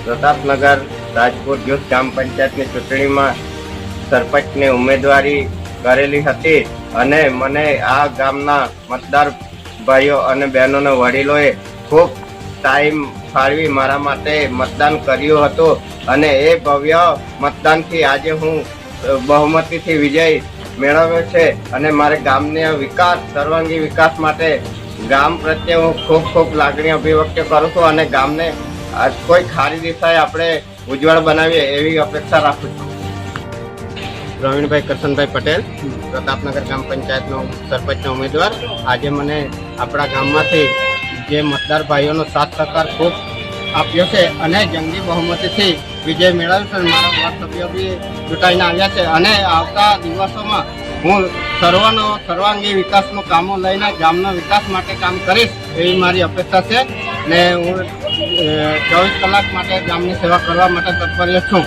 પ્રતાપનગર રાજપુર જૂથ ગ્રામ પંચાયતની ચૂંટણીમાં સરપંચની ઉમેદવારી કરેલી હતી અને મને આ ગામના મતદાર ભાઈઓ અને બહેનોના વડીલોએ ખૂબ ટાઈમ ફાળવી મારા માટે મતદાન કર્યું હતું અને એ ભવ્ય મતદાનથી આજે હું બહુમતીથી વિજય મેળવ્યો છે અને મારે ગામને વિકાસ સર્વાંગી વિકાસ માટે ગામ પ્રત્યે હું ખૂબ ખૂબ લાગણી અભિવ્યક્ત કરું છું અને ગામને કોઈ ખારી દિશાએ આપણે ઉજ્જવળ બનાવીએ એવી અપેક્ષા રાખું છું. પ્રવીણભાઈ કરશનભાઈ પટેલ, પ્રતાપનગર ગ્રામ પંચાયતનો સરપંચનો ઉમેદવાર. આજે મને આપણા ગામમાંથી જે મતદાર ભાઈઓનો સાથ સહકાર ખૂબ આપ્યો છે અને જંગી બહુમતીથી વિજય મેળવ્યો છે. મારા વોર્ડ સભ્યો બી ચૂંટાઈને આવ્યા છે અને આવતા દિવસોમાં હું સર્વાંગી વિકાસનું કામો લઈને ગામના વિકાસ માટે કામ કરીશ એવી મારી અપેક્ષા છે ને હું 24 કલાક માટે ગામની સેવા કરવા માટે તત્પર છું.